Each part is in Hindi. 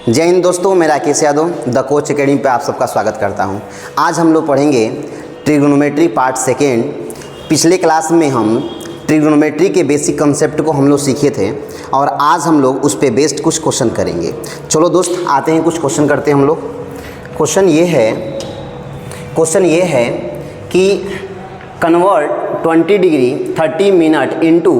जय हिंद दोस्तों, मैं Rakesh Yadav the coach academy पे आप सबका स्वागत करता हूं। आज हम लोग पढ़ेंगे ट्रिग्नोमेट्री पार्ट सेकेंड। पिछले क्लास में हम ट्रिग्नोमेट्री के बेसिक कंसेप्ट को हम लोग सीखे थे और आज हम लोग उस पे बेस्ड कुछ क्वेश्चन करेंगे। चलो दोस्त, आते हैं कुछ क्वेश्चन करते हैं हम लोग। क्वेश्चन ये है कि convert 20 degree 30 minute into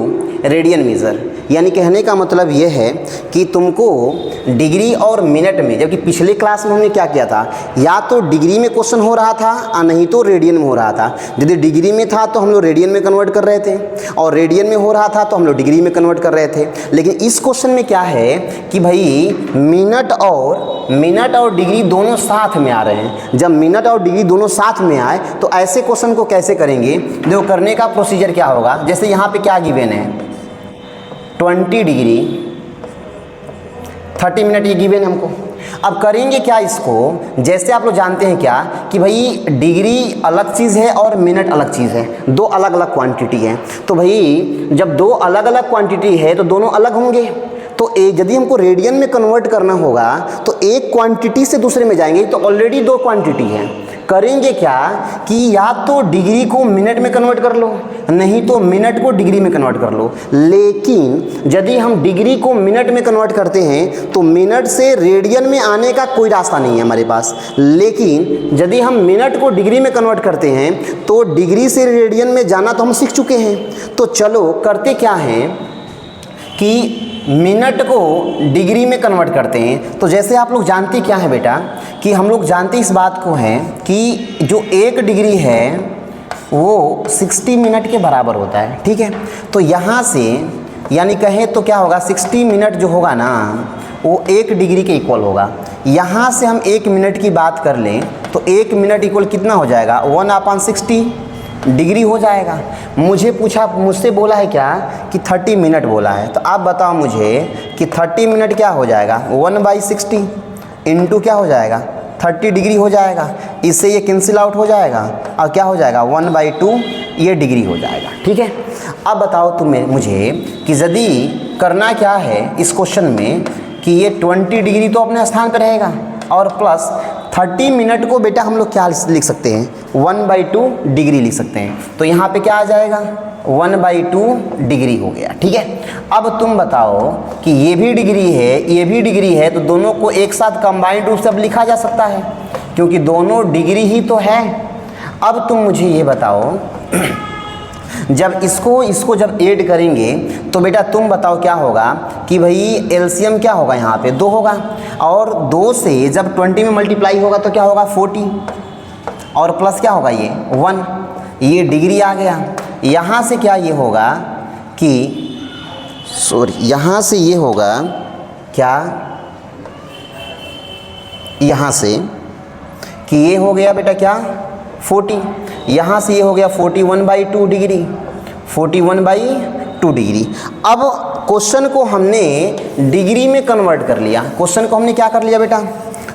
radian major. यानी कहने का मतलब ये है कि तुमको डिग्री और मिनट में, जबकि पिछले क्लास में हमने क्या किया था, या तो डिग्री में क्वेश्चन हो रहा था और नहीं तो रेडियन में हो रहा था। यदि डिग्री में था तो हम लोग रेडियन में कन्वर्ट कर रहे थे और रेडियन में हो रहा था तो हम लोग डिग्री में कन्वर्ट कर रहे थे। लेकिन इस क्वेश्चन में क्या है कि भाई मिनट और डिग्री दोनों साथ में आ रहे हैं। जब मिनट और डिग्री दोनों साथ में आए तो ऐसे क्वेश्चन को कैसे करेंगे। देखो, करने का प्रोसीजर क्या होगा। जैसे यहाँ पे क्या गिवन है, 20 डिग्री 30 मिनट ये गिवन है हमको। अब करेंगे क्या इसको, जैसे आप लोग जानते हैं क्या कि भाई डिग्री अलग चीज़ है और मिनट अलग चीज़ है, दो अलग अलग क्वांटिटी है। तो भाई जब दो अलग अलग क्वांटिटी है तो दोनों अलग होंगे। तो यदि हमको रेडियन में कन्वर्ट करना होगा तो एक क्वांटिटी से दूसरे में जाएंगे, तो ऑलरेडी दो क्वांटिटी है। करेंगे क्या कि या तो डिग्री को मिनट में कन्वर्ट कर लो, नहीं तो मिनट को डिग्री में कन्वर्ट कर लो। लेकिन यदि हम डिग्री को मिनट में कन्वर्ट करते हैं तो मिनट से रेडियन में आने का कोई रास्ता नहीं है हमारे पास। लेकिन यदि हम मिनट को डिग्री में कन्वर्ट करते हैं तो डिग्री से रेडियन में जाना तो हम सीख चुके हैं। तो चलो करते क्या हैं कि मिनट को डिग्री में कन्वर्ट करते हैं। तो जैसे आप लोग जानते क्या है बेटा कि हम लोग जानते इस बात को हैं कि जो 1 डिग्री है वो 60 मिनट के बराबर होता है, ठीक है। तो यहाँ से यानी कहें तो क्या होगा, 60 मिनट जो होगा ना वो 1 डिग्री के इक्वल होगा। यहाँ से हम 1 मिनट की बात कर लें तो 1 मिनट इक्वल कितना हो जाएगा, 1/60 डिग्री हो जाएगा। मुझसे बोला है क्या कि 30 मिनट बोला है। तो आप बताओ मुझे कि 30 मिनट क्या हो जाएगा, 1/60 इंटू क्या हो जाएगा, 30 डिग्री हो जाएगा। इससे ये कैंसिल आउट हो जाएगा और क्या हो जाएगा, 1/2 ये डिग्री हो जाएगा, ठीक है। अब बताओ तुम्हें मुझे कि यदि करना क्या है इस क्वेश्चन में कि ये 20 डिग्री तो अपने स्थान पर रहेगा और प्लस 30 मिनट को बेटा हम लोग क्या लिख सकते हैं, 1/2 डिग्री लिख सकते हैं। तो यहाँ पे क्या आ जाएगा, 1/2 डिग्री हो गया, ठीक है। अब तुम बताओ कि ये भी डिग्री है तो दोनों को एक साथ कंबाइंड रूप से अब लिखा जा सकता है क्योंकि दोनों डिग्री ही तो है। अब तुम मुझे ये बताओ जब इसको जब ऐड करेंगे तो बेटा तुम बताओ क्या होगा कि भाई एलसीएम क्या होगा, यहाँ पे 2 होगा और 2 से जब 20 में मल्टीप्लाई होगा तो क्या होगा 40 और प्लस क्या होगा ये 1, ये डिग्री आ गया। यहाँ से क्या ये होगा कि यहाँ से ये होगा क्या, यहाँ से कि ये हो गया बेटा क्या 40, यहाँ से ये हो गया 41/2 डिग्री, 41/2 डिग्री। अब क्वेश्चन को हमने डिग्री में कन्वर्ट कर लिया। क्वेश्चन को हमने क्या कर लिया बेटा,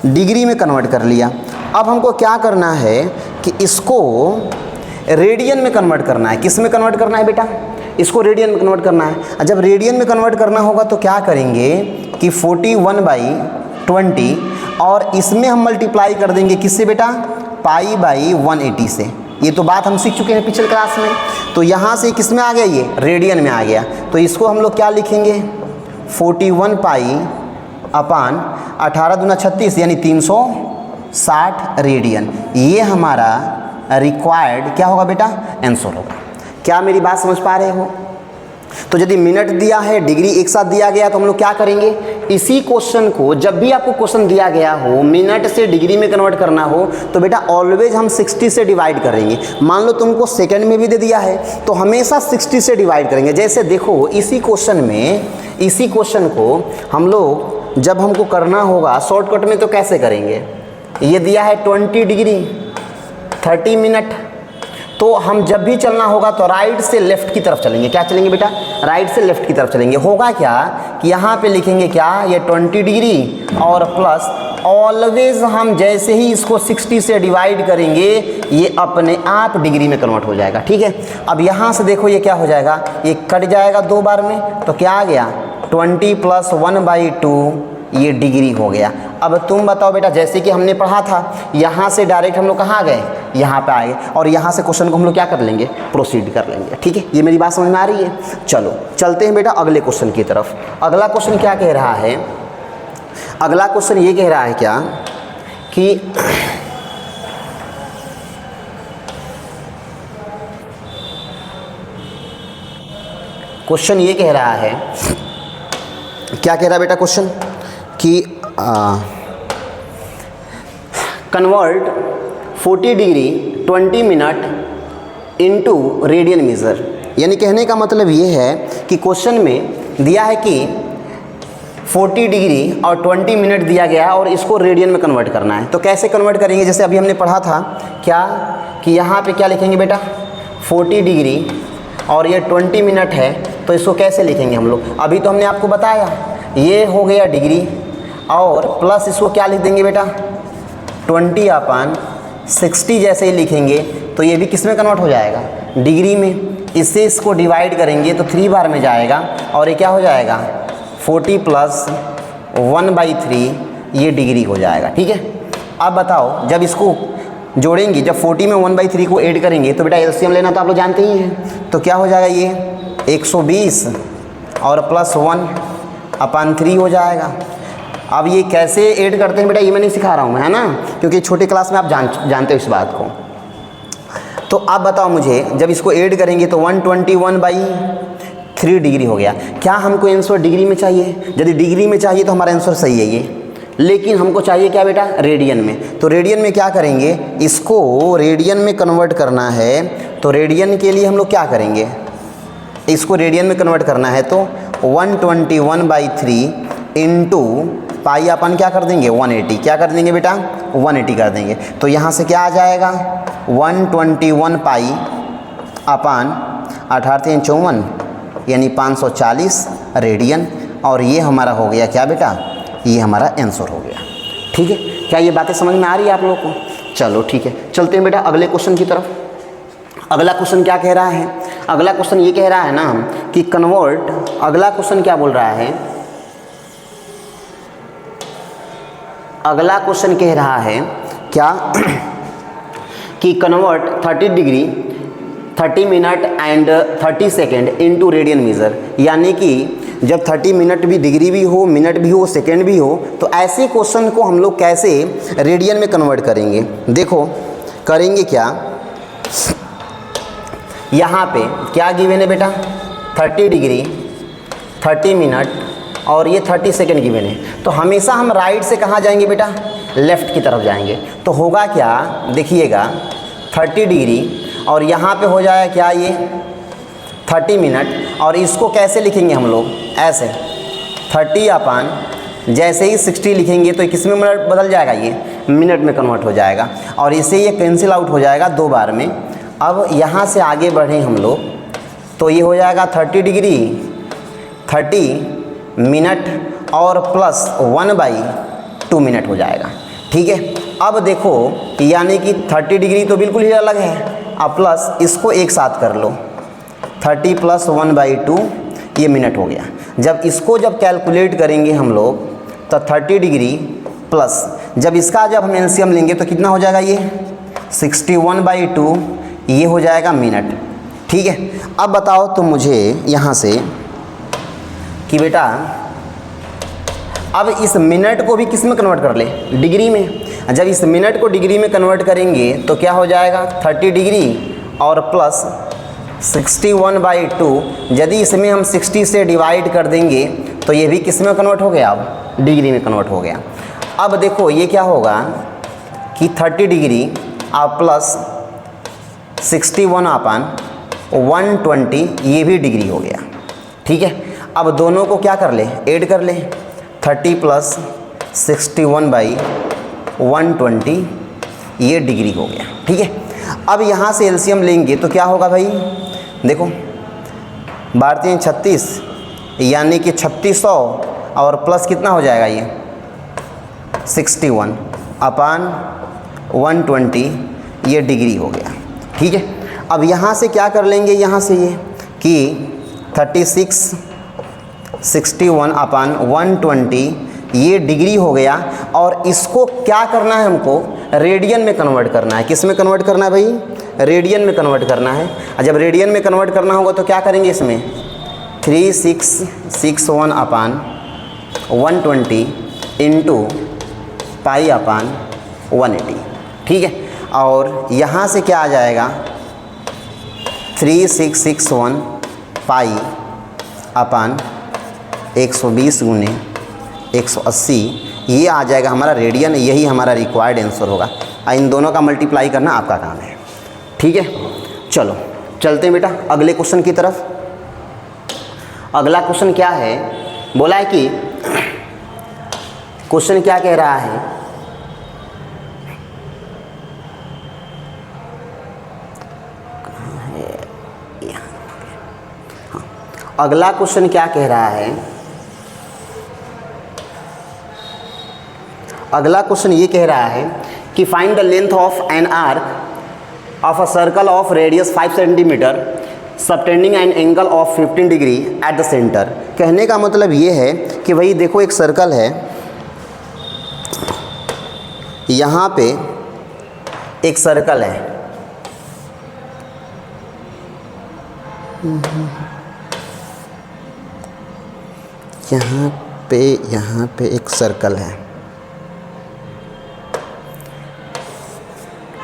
डिग्री में कन्वर्ट कर लिया। अब हमको क्या करना है कि इसको रेडियन में कन्वर्ट करना है। किस में कन्वर्ट करना है बेटा, इसको रेडियन में कन्वर्ट करना है। जब रेडियन में कन्वर्ट करना होगा तो क्या करेंगे कि 41/20 और इसमें हम मल्टीप्लाई कर देंगे किससे बेटा, π/180 से। ये तो बात हम सीख चुके हैं पिछले क्लास में। तो यहाँ से किस में आ गया, ये रेडियन में आ गया। तो इसको हम लोग क्या लिखेंगे, 41π/18 दूना 36 यानी 360 रेडियन। ये हमारा रिक्वायर्ड क्या होगा बेटा, आंसर होगा। क्या मेरी बात समझ पा रहे हो। तो यदि मिनट दिया है, डिग्री एक साथ दिया गया तो हम लोग क्या करेंगे, इसी क्वेश्चन को जब भी आपको क्वेश्चन दिया गया हो मिनट से डिग्री में कन्वर्ट करना हो तो बेटा ऑलवेज हम 60 से डिवाइड करेंगे। मान लो तुमको सेकंड में भी दे दिया है तो हमेशा 60 से डिवाइड करेंगे। जैसे देखो इसी क्वेश्चन को हम लोग जब हमको करना होगा शॉर्टकट में तो कैसे करेंगे, ये दिया है 20 डिग्री 30 मिनट, तो हम जब भी चलना होगा तो राइट से लेफ्ट की तरफ चलेंगे। क्या चलेंगे बेटा, राइट से लेफ्ट की तरफ चलेंगे। होगा क्या कि यहाँ पे लिखेंगे क्या, ये 20 डिग्री और प्लस ऑलवेज हम जैसे ही इसको 60 से डिवाइड करेंगे ये अपने आप डिग्री में कन्वर्ट हो जाएगा, ठीक है। अब यहाँ से देखो ये क्या हो जाएगा, ये कट जाएगा 2 बार में तो क्या आ गया 20 + 1/2 ये डिग्री हो गया। अब तुम बताओ बेटा, जैसे कि हमने पढ़ा था, यहाँ से डायरेक्ट हम लोग कहाँ आ गए, यहाँ पे आए, और यहाँ से क्वेश्चन को हम लोग क्या कर लेंगे, प्रोसीड कर लेंगे। ठीक है, ये मेरी बात समझ में आ रही है। चलो चलते हैं बेटा अगले क्वेश्चन की तरफ। अगला क्वेश्चन क्या कह रहा है, अगला क्वेश्चन ये कह रहा है क्या कि क्वेश्चन ये कह रहा है, क्या कह रहा है बेटा क्वेश्चन कि convert 40 degree 20 minute into radian measure. यानी कहने का मतलब ये है कि क्वेश्चन में दिया है कि 40 डिग्री और 20 मिनट दिया गया है और इसको रेडियन में कन्वर्ट करना है। तो कैसे कन्वर्ट करेंगे, जैसे अभी हमने पढ़ा था क्या कि यहाँ पे क्या लिखेंगे बेटा, 40 डिग्री और ये 20 मिनट है, तो इसको कैसे लिखेंगे हम लोग। अभी तो हमने आपको बताया, ये हो गया डिग्री और प्लस इसको क्या लिख देंगे बेटा, 20/60 जैसे ही लिखेंगे तो ये भी किस में कन्वर्ट हो जाएगा, डिग्री में। इससे इसको डिवाइड करेंगे तो 3 बार में जाएगा और ये क्या हो जाएगा, 40 + 1/3 ये डिग्री हो जाएगा। ठीक है, अब बताओ जब इसको जोड़ेंगे, जब 40 में 1/3 को ऐड करेंगे तो बेटा एलसीएम लेना तो आप लोग जानते ही हैं। तो क्या हो जाएगा, ये 120 और +1/3 हो जाएगा। अब ये कैसे ऐड करते हैं बेटा, ये मैं नहीं सिखा रहा हूँ मैं, है ना, क्योंकि छोटे क्लास में आप जानते हो इस बात को। तो आप बताओ मुझे, जब इसको ऐड करेंगे तो 121/3 डिग्री हो गया। क्या हमको आंसर डिग्री में चाहिए? यदि डिग्री में चाहिए तो हमारा आंसर सही है ये, लेकिन हमको चाहिए क्या बेटा, रेडियन में। तो रेडियन में क्या करेंगे, इसको रेडियन में कन्वर्ट करना है। तो रेडियन के लिए हम लोग क्या करेंगे, इसको रेडियन में कन्वर्ट करना है तो 121/3 इंटू पाई अपन क्या कर देंगे, 180। क्या कर देंगे बेटा, 180 कर देंगे। तो यहाँ से क्या आ जाएगा, 121 पाई अपन 18×54 यानी 540 रेडियन। और ये हमारा हो गया क्या बेटा, ये हमारा आंसर हो गया। ठीक है, क्या ये बातें समझ में आ रही है आप लोगों को? चलो ठीक है, चलते हैं बेटा अगले क्वेश्चन की तरफ। अगला क्वेश्चन क्या कह रहा है, अगला क्वेश्चन ये कह रहा है ना कि कन्वर्ट, अगला क्वेश्चन क्या बोल रहा है, अगला क्वेश्चन कह रहा है क्या कि convert 30 degree 30 minute and 30 second into radian measure. यानी कि जब 30 मिनट भी डिग्री भी हो, मिनट भी हो, सेकेंड भी हो, तो ऐसे क्वेश्चन को हम लोग कैसे रेडियन में कन्वर्ट करेंगे। देखो करेंगे क्या, यहाँ पे क्या गिवन है बेटा, 30 डिग्री 30 मिनट और ये 30 सेकेंड गिवन है। तो हमेशा हम राइट से कहाँ जाएंगे बेटा, लेफ़्ट की तरफ जाएंगे। तो होगा क्या, देखिएगा 30 डिग्री और यहाँ पे हो जाएगा क्या, ये 30 मिनट। और इसको कैसे लिखेंगे हम लोग, ऐसे 30 जैसे ही 60 लिखेंगे तो किस में मिनट बदल जाएगा, ये मिनट में कन्वर्ट हो जाएगा। और इससे ये कैंसिल आउट हो जाएगा 2 बार में। अब यहाँ से आगे बढ़े हम लोग तो ये हो जाएगा 30 डिग्री 30 मिनट और प्लस 1/2 मिनट हो जाएगा। ठीक है, अब देखो यानी कि 30 डिग्री तो बिल्कुल ही अलग है, अब प्लस इसको एक साथ कर लो, 30 + 1/2 ये मिनट हो गया। जब इसको जब कैलकुलेट करेंगे हम लोग तो 30 डिग्री प्लस, जब इसका जब हम एलसीएम लेंगे तो कितना हो जाएगा, ये 61/2 ये हो जाएगा मिनट। ठीक है, अब बताओ तुम मुझे यहाँ से कि बेटा अब इस मिनट को भी किस में कन्वर्ट कर ले, डिग्री में। जब इस मिनट को डिग्री में कन्वर्ट करेंगे तो क्या हो जाएगा, 30 डिग्री और प्लस 61/2। यदि इसमें हम 60 से डिवाइड कर देंगे तो ये भी किस में कन्वर्ट हो गया, अब डिग्री में कन्वर्ट हो गया। अब देखो ये क्या होगा कि 30 डिग्री और प्लस 61/120 ये भी डिग्री हो गया। ठीक है, अब दोनों को क्या कर ले, ऐड कर ले, 30 + 61/120 ये डिग्री हो गया। ठीक है, अब यहाँ से एलसीएम लेंगे तो क्या होगा भाई, देखो 12×3 = 36 यानी कि 3600 और प्लस कितना हो जाएगा, ये 61/120 ये डिग्री हो गया। ठीक है, अब यहाँ से क्या कर लेंगे, यहाँ से ये कि 36 61/120 ये डिग्री हो गया, और इसको क्या करना है हमको, रेडियन में कन्वर्ट करना है। किस में कन्वर्ट करना है भाई, रेडियन में कन्वर्ट करना है। और जब रेडियन में कन्वर्ट करना होगा तो क्या करेंगे, इसमें 3661 अपान 120 इंटू पाई अपान 180, ठीक है। और यहाँ से क्या आ जाएगा, 3661 पाई अपान 120 गुने 180, ये आ जाएगा हमारा रेडियन। यही हमारा रिक्वायर्ड आंसर होगा। इन दोनों का मल्टीप्लाई करना आपका काम है, ठीक है। चलो चलते हैं बेटा अगले क्वेश्चन की तरफ। अगला क्वेश्चन क्या है, बोला है कि क्वेश्चन क्या कह रहा है, अगला क्वेश्चन क्या कह रहा है, अगला क्वेश्चन ये कह रहा है कि find the length of N arc of a circle of radius 5 centimetre subtending an angle of 15 degree at the centre. कहने का मतलब ये है कि भाई देखो एक सर्कल है, यहाँ पे एक सर्कल है, यहाँ पे एक सर्कल है,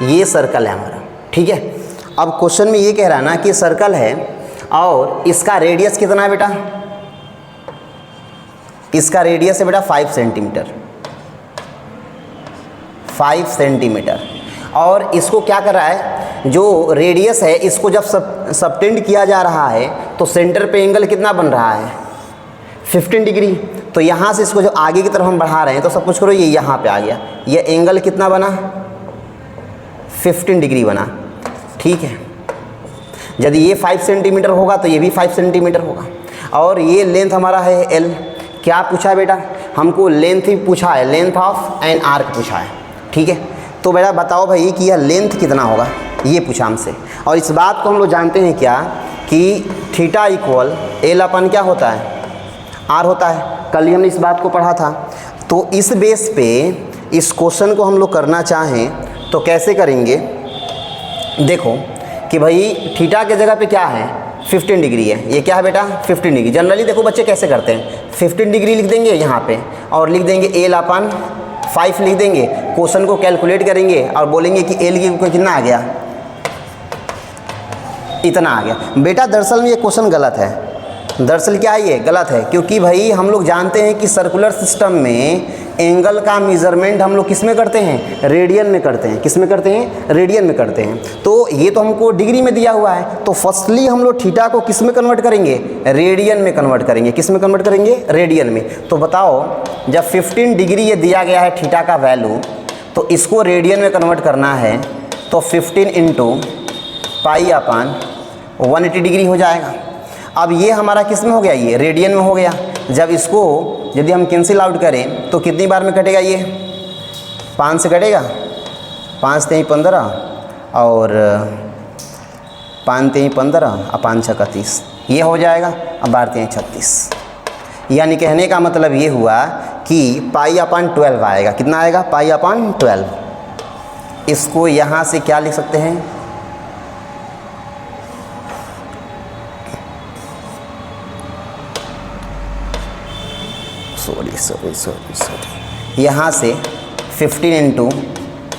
ये सर्कल है हमारा, ठीक है। अब क्वेश्चन में ये कह रहा है ना कि सर्कल है और इसका रेडियस कितना है बेटा, इसका रेडियस है बेटा 5 सेंटीमीटर, 5 सेंटीमीटर। और इसको क्या कर रहा है, जो रेडियस है इसको जब सबटेंड किया जा रहा है तो सेंटर पे एंगल कितना बन रहा है, 15 डिग्री। तो यहाँ से इसको जो आगे की तरफ हम बढ़ा रहे हैं तो सब कुछ करो, ये यहाँ पे आ गया, ये एंगल कितना बना, 15 डिग्री बना, ठीक है। यदि ये 5 सेंटीमीटर होगा तो ये भी 5 सेंटीमीटर होगा। और ये लेंथ हमारा है L। क्या पूछा है बेटा, हमको लेंथ ही पूछा है, लेंथ ऑफ एन आर्क पूछा है, ठीक है। तो बेटा बताओ भाई कि यह लेंथ कितना होगा, ये पूछा हमसे। और इस बात को हम लोग जानते हैं क्या कि थीटा इक्वल L अपन क्या होता है, R होता है। कल ही हमने इस बात को पढ़ा था। तो इस बेस पे इस क्वेश्चन को हम लोग करना चाहें तो कैसे करेंगे, देखो कि भाई थीटा के जगह पे क्या है, 15 डिग्री है, ये क्या है बेटा 15 डिग्री। जनरली देखो बच्चे कैसे करते हैं, 15 डिग्री लिख देंगे यहाँ पे और लिख देंगे L अपन 5 लिख देंगे, क्वेश्चन को कैलकुलेट करेंगे और बोलेंगे कि L की कितना आ गया, इतना आ गया। बेटा दरअसल में ये क्वेश्चन गलत है। दरअसल क्या है, ये गलत है, क्योंकि भाई हम लोग जानते हैं कि सर्कुलर सिस्टम में एंगल का मेज़रमेंट हम लोग किस में करते हैं, रेडियन में करते हैं। किस में करते हैं, रेडियन में करते हैं। तो ये तो हमको डिग्री में दिया हुआ है, तो फर्स्टली हम लोग थीटा को किस में कन्वर्ट करेंगे, रेडियन में कन्वर्ट करेंगे। किस में कन्वर्ट करेंगे, रेडियन में। तो बताओ जब 15 डिग्री ये दिया गया है थीटा का वैल्यू, तो इसको रेडियन में कन्वर्ट करना है तो 15 इंटू पाई अपान 180 डिग्री हो जाएगा। अब ये हमारा किस में हो गया, ये रेडियन में हो गया। जब इसको यदि हम कैंसिल आउट करें तो कितनी बार में कटेगा, ये 5 से कटेगा, 5 3 15 और 5 3 15 और 5 6 31, ये हो जाएगा। अब 12 3 36, यानी कहने का मतलब ये हुआ कि पाई अपान 12 आएगा। कितना आएगा, पाई अपान 12। इसको यहाँ से क्या लिख सकते हैं, सॉरी यहाँ से 15 इंटू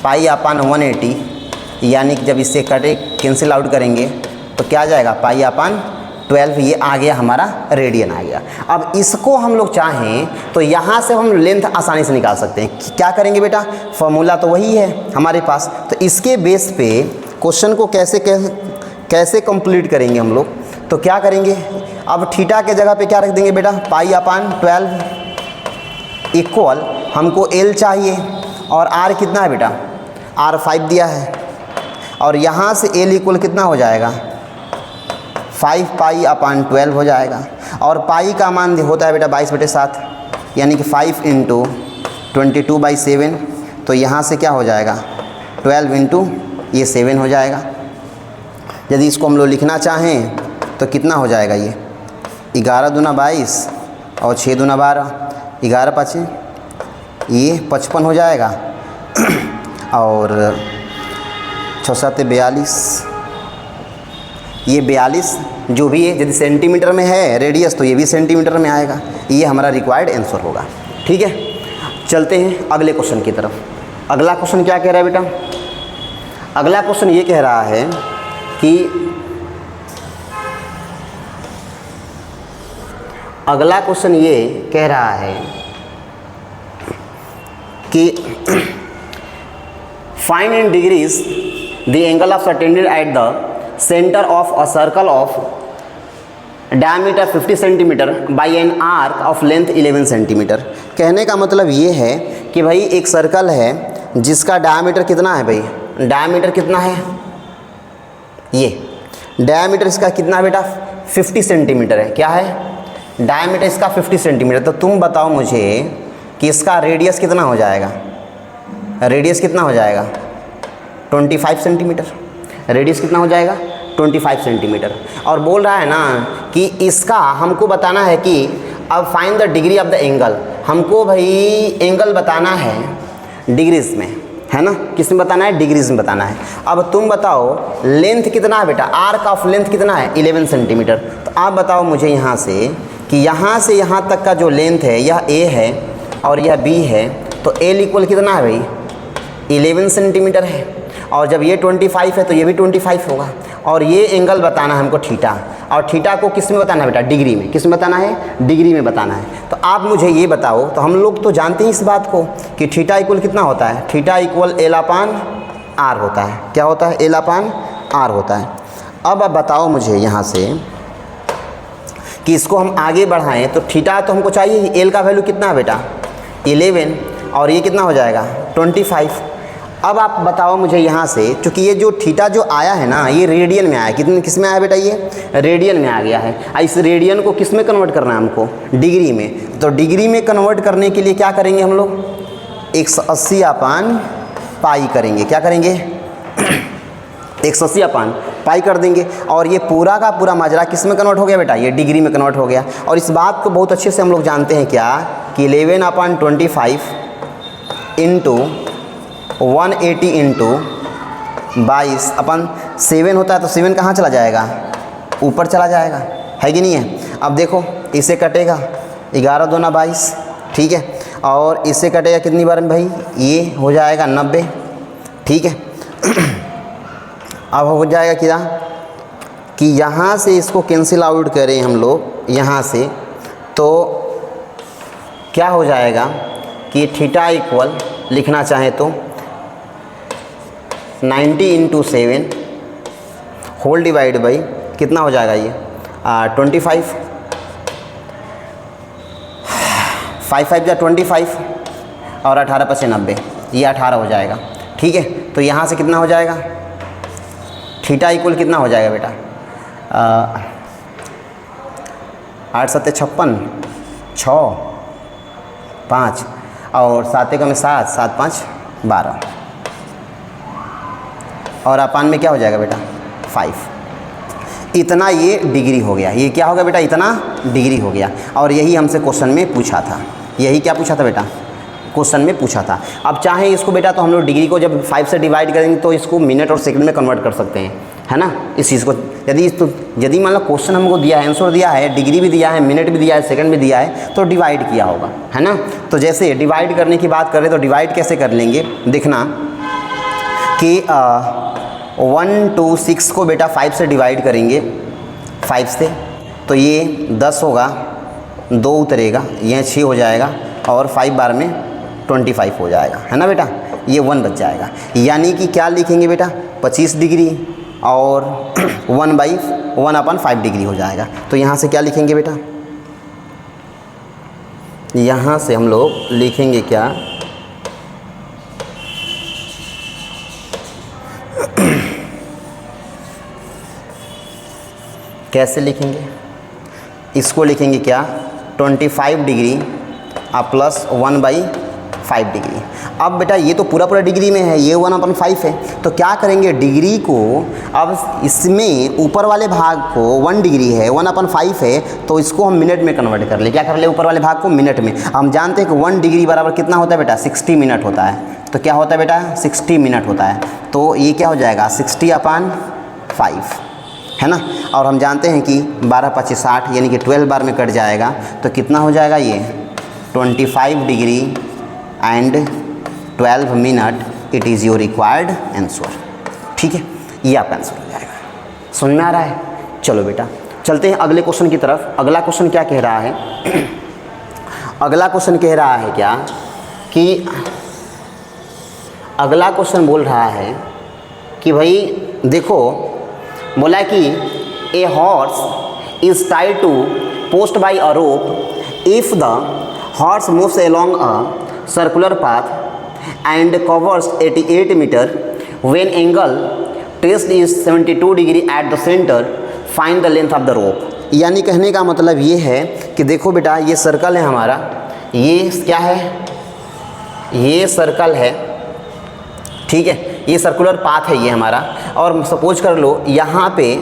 पाई अपान 180, यानी कि जब इससे कटे कैंसिल आउट करेंगे तो क्या आ जाएगा, पाई अपान 12। ये आ गया हमारा रेडियन आ गया। अब इसको हम लोग चाहें तो यहाँ से हम लेंथ आसानी से निकाल सकते हैं। क्या करेंगे बेटा, फॉर्मूला तो वही है हमारे पास। तो इसके बेस पे क्वेश्चन को कैसे कंप्लीट करेंगे हम लोग, तो क्या करेंगे, अब थीटा के जगह पे क्या रख देंगे बेटा, पाई अपान 12 इक्वल हमको L चाहिए और R कितना है बेटा, R 5 दिया है। और यहाँ से L इक्वल कितना हो जाएगा, 5 पाई अपान 12 हो जाएगा। और पाई का मान होता है बेटा 22/7, यानी कि 5 इंटू 22/7। तो यहाँ से क्या हो जाएगा, 12 इंटू ये 7 हो जाएगा। यदि इसको हम लोग लिखना चाहें तो कितना हो जाएगा, ये 11 दूना 22 और 6 दूना 12, 11 5 ये 55 हो जाएगा और 6 7 42, ये 42 जो भी है, यदि सेंटीमीटर में है रेडियस तो ये भी सेंटीमीटर में आएगा। ये हमारा रिक्वायर्ड आंसर होगा। ठीक है, चलते हैं अगले क्वेश्चन की तरफ। अगला क्वेश्चन क्या कह रहा है बेटा? अगला क्वेश्चन ये कह रहा है कि अगला क्वेश्चन ये कह रहा है कि find in degrees the angle of subtended at the centre of a circle of diameter 50 centimetre by an arc of length 11 centimetre. कहने का मतलब ये है कि भाई एक सर्कल है जिसका डायमीटर कितना है भाई? डायमीटर कितना है? ये डायमीटर इसका कितना है बेटा? 50 सेंटीमीटर है। क्या है? डायमीटर इसका 50 सेंटीमीटर। तो तुम बताओ मुझे कि इसका रेडियस कितना हो जाएगा? रेडियस कितना हो जाएगा? 25 सेंटीमीटर। रेडियस कितना हो जाएगा? 25 सेंटीमीटर। और बोल रहा है ना कि इसका हमको बताना है कि अब find the degree of the angle. हमको भाई एंगल बताना है डिग्रीज में, है ना? किस में बताना है? डिग्रीज में बताना है। अब तुम बताओ लेंथ कितना है बेटा? आर्क ऑफ लेंथ कितना है? 11 सेंटीमीटर। तो आप बताओ मुझे यहाँ से कि यहाँ से यहाँ तक का जो लेंथ है यह A है और यह B है, तो L इक्वल कितना है भाई? 11 सेंटीमीटर है। और जब ये 25 है तो ये भी 25 होगा। और ये एंगल बताना है हमको थीटा, और थीटा को किस में बताना है बेटा? डिग्री में। किस में बताना है? डिग्री में बताना है। तो आप मुझे ये बताओ, तो हम लोग तो जानते हैं इस बात को कि थीटा इक्वल कितना होता है? थीटा इक्वल L/R होता है। क्या होता है? L/R होता है। अब आप बताओ मुझे यहाँ से कि इसको हम आगे बढ़ाएं तो थीटा तो हमको चाहिए ही। L का वैल्यू कितना है बेटा? 11, और ये कितना हो जाएगा? 25। अब आप बताओ मुझे यहाँ से, चूँकि ये जो थीटा जो आया है ना ये रेडियन में आया। किस में आया बेटा? ये रेडियन में आ गया है। इस रेडियन को किस में कन्वर्ट करना है हमको? डिग्री में। तो डिग्री में कन्वर्ट करने के लिए क्या करेंगे हम लोग? 180/π करेंगे। क्या करेंगे? 180/π कर देंगे। और ये पूरा का पूरा माजरा किस में कन्वर्ट हो गया बेटा? ये डिग्री में कन्वर्ट हो गया। और इस बात को बहुत अच्छे से हम लोग जानते हैं क्या, कि 11/25 इंटू 180 इंटू 22/7 होता है। तो 7 कहाँ चला जाएगा? ऊपर चला जाएगा, है कि नहीं है? अब देखो इसे कटेगा 11 दूना 22, ठीक है। और इससे कटेगा कितनी बार में भाई? ये हो जाएगा 90, ठीक है। अब हो जाएगा क्या कि यहाँ से इसको कैंसिल आउट करें हम लोग यहाँ से, तो क्या हो जाएगा कि थीटा इक्वल लिखना चाहें तो 90 इंटू 7 होल डिवाइड बाई कितना हो जाएगा? ये 25, 5 जा 25 और 18 × 90, ये 18 हो जाएगा, ठीक है। तो यहाँ से कितना हो जाएगा? थीटा इक्वल कितना हो जाएगा बेटा? 8 7 56, 6 5 और 7 × 7, 7 5 12, और अपान में क्या हो जाएगा बेटा? 5। इतना ये डिग्री हो गया। ये क्या होगा बेटा? इतना डिग्री हो गया। और यही हमसे क्वेश्चन में पूछा था। यही क्या पूछा था बेटा? क्वेश्चन में पूछा था। अब चाहे इसको बेटा तो हम लोग डिग्री को जब 5 से डिवाइड करेंगे तो इसको मिनट और सेकंड में कन्वर्ट कर सकते हैं, है ना? इस चीज़ को यदि मान लो क्वेश्चन हमको दिया है, आंसर दिया है, डिग्री भी दिया है, मिनट भी दिया है, सेकंड भी दिया है, तो डिवाइड किया होगा, है ना? तो जैसे डिवाइड करने की बात करें तो डिवाइड कैसे कर लेंगे? देखना कि 1 2 6 को बेटा 5 से डिवाइड करेंगे, 5 से, तो ये 10 होगा, 2 उतरेगा, यह 6 हो जाएगा, और 5 बार में 25 हो जाएगा, है ना बेटा? ये 1 बच जाएगा। यानी कि क्या लिखेंगे बेटा? 25 डिग्री और 1/1/5 डिग्री हो जाएगा। तो यहाँ से क्या लिखेंगे बेटा? यहाँ से हम लोग लिखेंगे क्या? कैसे लिखेंगे इसको? लिखेंगे क्या? 25 डिग्री प्लस 1/5 5 डिग्री। अब बेटा ये तो पूरा पूरा डिग्री में है, ये 1/5 है, तो क्या करेंगे डिग्री को, अब इसमें ऊपर वाले भाग को 1 डिग्री है, 1/5 है, तो इसको हम मिनट में कन्वर्ट कर ले। क्या कर ले, ऊपर वाले भाग को मिनट में। हम जानते हैं कि 1 डिग्री बराबर कितना होता है बेटा, 60 मिनट होता है। तो क्या होता है बेटा, 60 मिनट होता है। तो ये क्या हो जाएगा 60/5, है ना। और हम जानते हैं कि 12 25 60 यानी कि 12 बार में कट जाएगा, तो कितना हो जाएगा ये 25 degree and 12 minute. It is your required answer. ठीक है, ये आपका आंसर हो जाएगा। समझ में आ रहा है। चलो बेटा चलते हैं अगले क्वेश्चन की तरफ। अगला क्वेश्चन क्या कह रहा है अगला क्वेश्चन कह रहा है क्या कि अगला क्वेश्चन बोल रहा है कि भाई देखो, बोला कि a horse is tied to post by a rope if the horse moves along a circular path and covers 88 metre when angle traced is 72 degree at the centre, find the length of the rope. यानी कहने का मतलब ये है कि देखो बेटा ये सर्कल है हमारा, ये क्या है, ये सर्कल है, ठीक है, ये सर्कुलर पाथ है ये हमारा। और सपोज कर लो यहाँ पे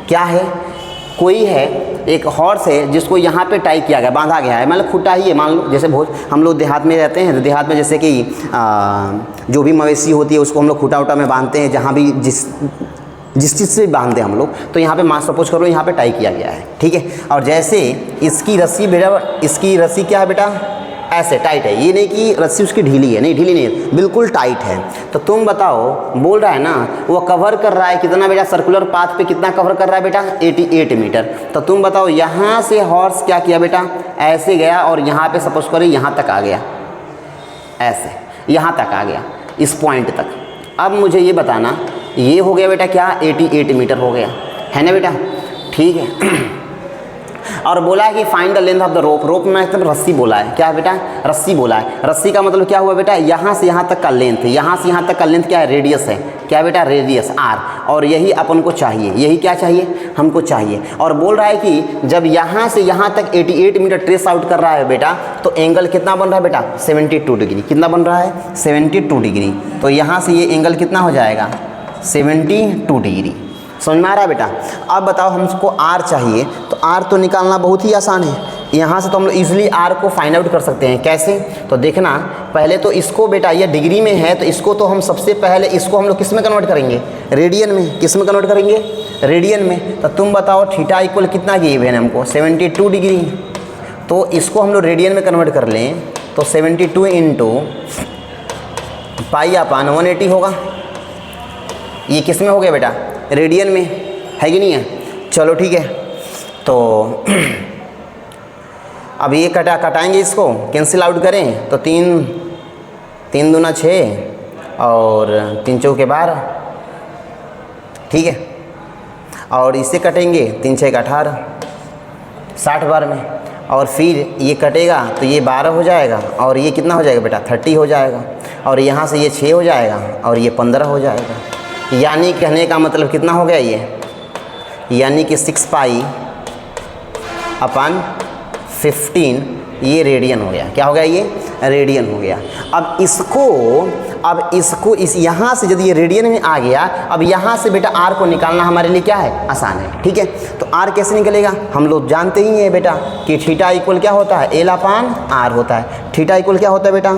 क्या है, कोई है, एक हॉर्स है जिसको यहाँ पे टाई किया गया, बांधा गया है, मतलब खुटा ही है। मान लो जैसे बहुत हम लोग देहात में रहते हैं, तो देहात में जैसे कि जो भी मवेशी होती है उसको हम लोग खुटा उटा में बांधते हैं, जहाँ भी जिस चीज़ से बांधते हैं हम लोग। तो यहाँ पे मान सपोज करो यहाँ पे टाई किया गया है, ठीक है। और जैसे इसकी रस्सी बेटा, इसकी रस्सी क्या है बेटा, ऐसे टाइट है, ये नहीं कि रस्सी उसकी ढीली है, नहीं ढीली नहीं है, बिल्कुल टाइट है। तो तुम बताओ, बोल रहा है ना वो कवर कर रहा है कितना बेटा, सर्कुलर पाथ पे कितना कवर कर रहा है बेटा 88 मीटर। तो तुम बताओ यहाँ से हॉर्स क्या किया बेटा, ऐसे गया और यहाँ पे सपोज करो यहाँ तक आ गया, ऐसे यहाँ तक आ गया इस पॉइंट तक। अब मुझे ये बताना, ये हो गया बेटा क्या 88 मीटर हो गया, है ना बेटा, ठीक है। और बोला है कि find the length of the rope. Rope में मतलब रस्सी बोला है, क्या है बेटा, रस्सी बोला है। रस्सी का मतलब क्या हुआ बेटा, यहाँ से यहाँ तक का लेंथ है, यहाँ से यहाँ तक का लेंथ क्या है, रेडियस है, क्या बेटा, रेडियस आर। और यही अपन को चाहिए, यही क्या चाहिए, हमको चाहिए। और बोल रहा है कि जब यहाँ से यहाँ तक 88 मीटर ट्रेस आउट कर रहा है बेटा, तो एंगल कितना बन रहा है बेटा 72 डिग्री। कितना बन रहा है 72 डिग्री। तो यहाँ से ये एंगल कितना हो जाएगा 72 डिग्री। समझ में आ रहा है बेटा। अब बताओ हमको आर चाहिए, तो आर तो निकालना बहुत ही आसान है। यहाँ से तो हम लोग ईजिली आर को फाइंड आउट कर सकते हैं। कैसे, तो देखना पहले तो इसको बेटा, ये डिग्री में है तो इसको तो हम सबसे पहले इसको हम लोग किस में कन्वर्ट करेंगे, रेडियन में। किस में कन्वर्ट करेंगे, रेडियन में। तो तुम बताओ थीटा इक्वल कितना गिव है हमको 72 डिग्री। तो इसको हम लोग रेडियन में कन्वर्ट कर लें तो 72 इंटू पाई अपान 180 होगा। ये किस में हो गया बेटा, रेडियन में, है कि नहीं है। चलो ठीक है, तो अब ये कटाएंगे, इसको कैंसिल आउट करें तो 3 दूना 6 और 3 चौके 12, ठीक है। और इसे कटेंगे 3 6 18, 60 बार में। और फिर ये कटेगा तो ये 12 हो जाएगा और ये कितना हो जाएगा बेटा 30 हो जाएगा। और यहाँ से ये 6 हो जाएगा और ये 15 हो जाएगा। यानी कहने का मतलब कितना हो गया ये, यानी कि 6 पाई अपान 15 ये रेडियन हो गया। क्या हो गया, ये रेडियन हो गया। अब इसको इस यहाँ से यदि ये रेडियन में आ गया, अब यहाँ से बेटा आर को निकालना हमारे लिए क्या है, आसान है, ठीक है। तो आर कैसे निकलेगा, हम लोग जानते ही हैं बेटा कि थीटा इक्वल क्या होता है, एल अपान आर होता है। थीटा इक्वल क्या होता है बेटा,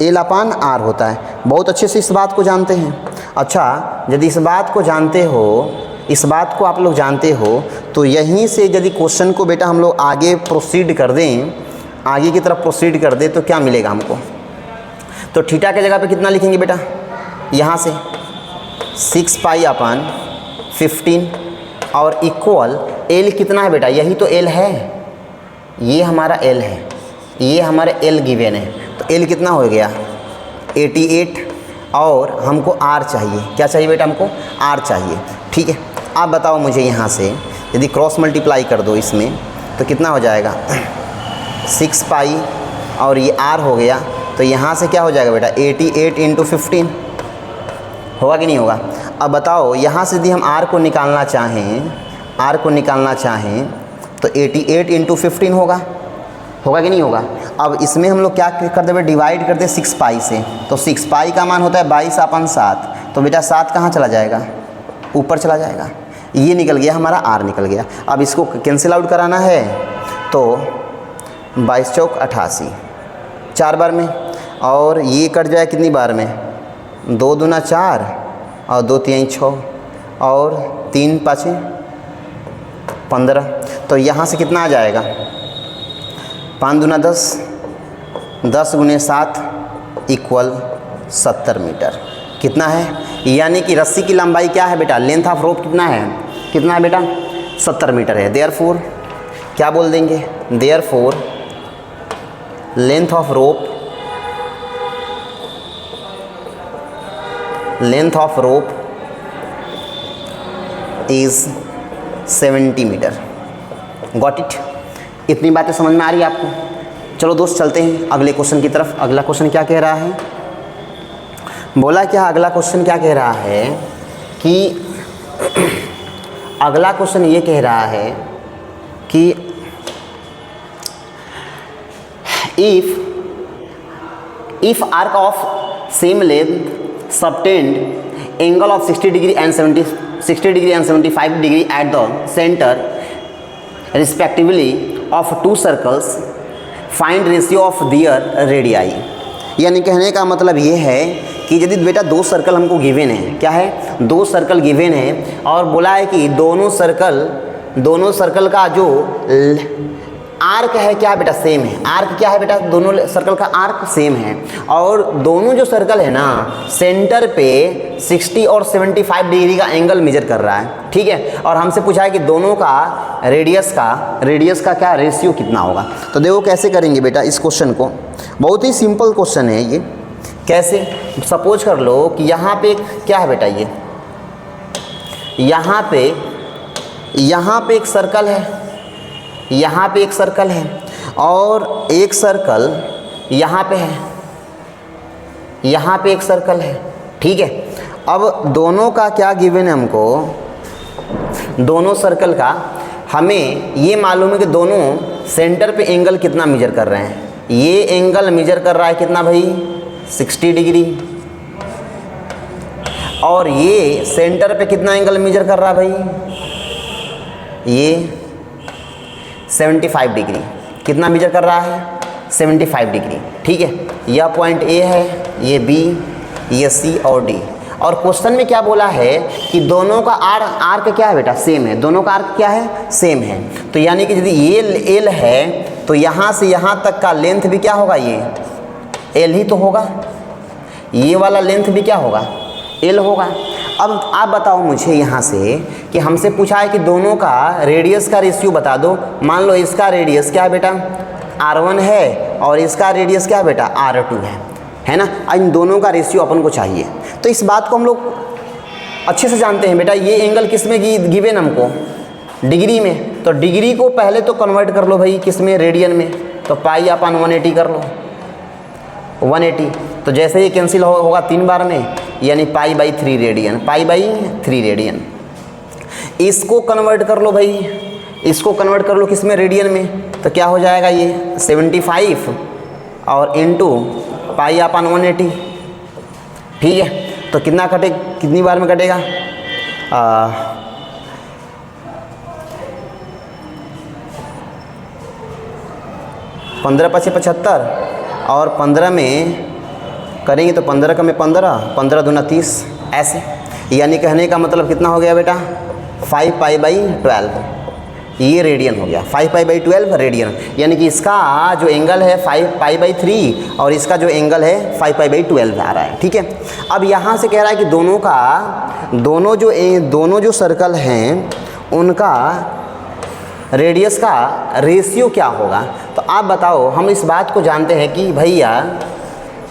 एल अपान आर होता है। बहुत अच्छे से इस बात को जानते हैं। अच्छा, यदि इस बात को जानते हो, इस बात को आप लोग जानते हो, तो यहीं से यदि क्वेश्चन को बेटा हम लोग आगे प्रोसीड कर दें, आगे की तरफ प्रोसीड कर दें, तो क्या मिलेगा हमको। तो थीटा के जगह पे कितना लिखेंगे बेटा, यहाँ से 6 पाई अपान 15 और इक्वल एल कितना है बेटा, यही तो एल है, ये हमारा एल है, ये हमारा एल गिवन है। तो एल कितना हो गया 88 और हमको आर चाहिए। क्या चाहिए बेटा, हमको आर चाहिए, ठीक है। आप बताओ मुझे यहाँ से यदि क्रॉस मल्टीप्लाई कर दो इसमें तो कितना हो जाएगा 6 पाई और ये आर हो गया। तो यहाँ से क्या हो जाएगा बेटा 88 इंटू 15 होगा कि नहीं होगा। अब बताओ यहाँ से यदि हम आर को निकालना चाहें, आर को निकालना चाहें तो 88 इंटू 15 होगा, होगा कि नहीं होगा। अब इसमें हम लोग क्या कर देंगे, डिवाइड कर दे 6 पाई से, तो 6 पाई का मान होता है 22/7। तो बेटा 7 कहाँ चला जाएगा, ऊपर चला जाएगा, ये निकल गया हमारा r निकल गया। अब इसको कैंसिल आउट कराना है तो 22 चौक 88 4 बार में, और ये कट जाए कितनी बार में, 2 दूना 4 और 2 3 6 और 3 5 15। तो यहाँ से कितना आ जाएगा, 5 दूना 10, 10 गुने 7 इक्वल 70 मीटर। कितना है, यानी कि रस्सी की लंबाई क्या है बेटा, लेंथ ऑफ रोप कितना है बेटा, 70 मीटर है। देयरफॉर क्या बोल देंगे, therefore length of rope is 70 metre. Got it. इतनी बातें समझ में आ रही है आपको। चलो दोस्त चलते हैं अगले क्वेश्चन की तरफ। अगला क्वेश्चन क्या कह रहा है, बोला क्या, अगला क्वेश्चन क्या कह रहा है कि अगला क्वेश्चन ये कह रहा है कि if arc of same length subtend angle of 60 degree and 75 degree at the center respectively of two circles, find ratio of their radii। यानी कहने का मतलब ये है कि यदि बेटा 2 सर्कल हमको गिवन है, क्या है, 2 सर्कल गिवन है और बोला है कि दोनों सर्कल का जो आर्क है क्या बेटा, सेम है। आर्क क्या है बेटा, दोनों सर्कल का आर्क सेम है, और दोनों जो सर्कल है ना सेंटर पे 60 और 75 डिग्री का एंगल मेजर कर रहा है, ठीक है। और हमसे पूछा है कि दोनों का रेडियस का क्या रेशियो कितना होगा। तो देखो कैसे करेंगे बेटा इस क्वेश्चन को, बहुत ही सिंपल क्वेश्चन है ये। कैसे, सपोज कर लो कि यहाँ पे क्या है बेटा, ये यहाँ पे एक सर्कल है, यहाँ पे एक सर्कल है और एक सर्कल यहाँ पे है, यहाँ पे एक सर्कल है, ठीक है। अब दोनों का क्या गिवन है हमको, दोनों सर्कल का हमें ये मालूम है कि दोनों सेंटर पे एंगल कितना मेजर कर रहे हैं। ये एंगल मेजर कर रहा है कितना भाई, 60 डिग्री, और ये सेंटर पे कितना एंगल मेजर कर रहा है भाई, ये 75 डिग्री। कितना मेजर कर रहा है, 75 डिग्री, ठीक है। यह पॉइंट ए है, ये बी, ये सी और डी। और क्वेश्चन में क्या बोला है कि दोनों का आर्क क्या है बेटा, सेम है। दोनों का आर्क क्या है, सेम है। तो यानी कि यदि ये एल है तो यहाँ से यहाँ तक का लेंथ भी क्या होगा, ये एल ही तो होगा। ये वाला लेंथ भी क्या होगा, एल होगा। अब आप बताओ मुझे यहाँ से कि हमसे पूछा है कि दोनों का रेडियस का रेशियो बता दो। मान लो इसका रेडियस क्या है बेटा, r1 है और इसका रेडियस क्या है बेटा, r2 है ना। इन दोनों का रेशियो अपन को चाहिए। तो इस बात को हम लोग अच्छे से जानते हैं बेटा। ये एंगल किस में गिवन हमको, डिग्री में। तो डिग्री को पहले तो कन्वर्ट कर लो भाई किस में, रेडियन में। तो पाई अपन 180 कर लो, 180। तो जैसे ही कैंसिल होगा 3 बार में, यानी π/3 रेडियन, π/3 रेडियन। इसको कन्वर्ट कर लो भाई, इसको कन्वर्ट कर लो किस में, रेडियन में। तो क्या हो जाएगा ये 75 और इंटू π/180, ठीक है। तो कितना कटे, कितनी बार में कटेगा, 15 × 75 और 15 में करेंगे तो 15 का में 15 दूना 30, ऐसे। यानी कहने का मतलब कितना हो गया बेटा, 5π/12, ये रेडियन हो गया, 5π/12 रेडियन। यानी कि इसका जो एंगल है 5π/3 और इसका जो एंगल है 5π/12 आ रहा है, ठीक है। अब यहाँ से कह रहा है कि दोनों जो सर्कल हैं उनका रेडियस का रेशियो क्या होगा। तो आप बताओ, हम इस बात को जानते हैं कि भैया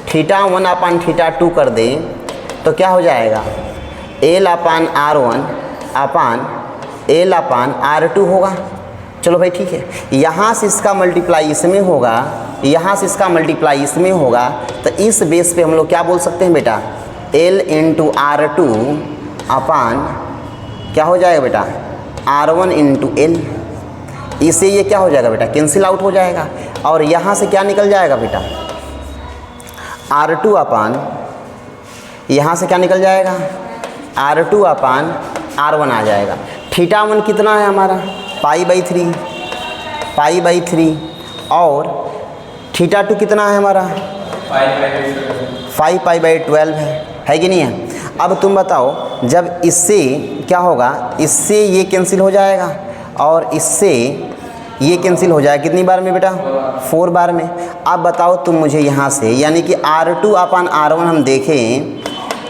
θ1/θ2 कर दें तो क्या हो जाएगा, L/R1 L/R2 होगा। चलो भाई ठीक है। यहाँ से इसका मल्टीप्लाई इसमें होगा, यहाँ से इसका मल्टीप्लाई इसमें होगा। तो इस बेस पे हम लोग क्या बोल सकते हैं बेटा, L × R2 क्या हो जाएगा बेटा, R1 × L। इससे ये क्या हो जाएगा बेटा, कैंसिल आउट हो जाएगा। और यहाँ से क्या निकल जाएगा बेटा, R2 अपान, यहाँ से क्या निकल जाएगा, R2 अपान R1 आ जाएगा। थीटा 1 कितना है हमारा, पाई बाई थ्री और थीटा 2 कितना है हमारा, 5 पाई बाई 12 है कि नहीं है। अब तुम बताओ, जब इससे क्या होगा, इससे ये कैंसिल हो जाएगा और इससे ये कैंसिल हो जाएगा, कितनी बार में बेटा, 4 बार में। अब बताओ तुम मुझे यहाँ से, यानी कि R2 अपान R1 हम देखें,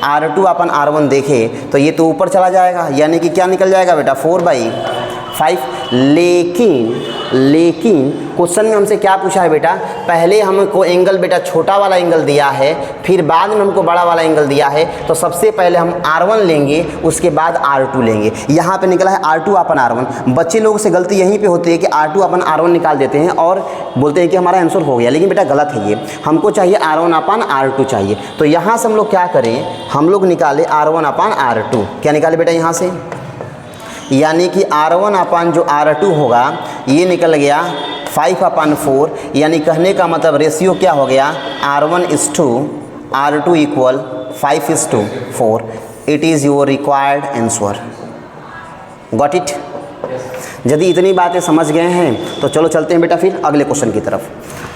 R2 अपान R1 देखें तो ये तो ऊपर चला जाएगा, यानी कि क्या निकल जाएगा बेटा, 4/5। लेकिन क्वेश्चन में हमसे क्या पूछा है बेटा, पहले हमको एंगल बेटा छोटा वाला एंगल दिया है, फिर बाद में हमको बड़ा वाला एंगल दिया है, तो सबसे पहले हम R1 लेंगे, उसके बाद R2 लेंगे। यहाँ पे निकला है R2 अपन R1। बच्चे लोगों से गलती यहीं पे होती है कि R2 अपन R1 निकाल देते हैं और बोलते हैं कि हमारा आंसर हो गया, लेकिन बेटा गलत है ये, हमको चाहिए R1 अपन R2 चाहिए। तो यहाँ से हम लोग क्या करें, हम लोग निकाले R1 अपन R2, क्या निकाले बेटा यहाँ से, यानी कि R1 अपान जो R2 होगा ये निकल गया 5/4, यानी कहने का मतलब रेशियो क्या हो गया, R1:R2 equal 5:4। It is your required answer. Got it. यदि इतनी बातें समझ गए हैं तो चलो चलते हैं बेटा फिर अगले क्वेश्चन की तरफ।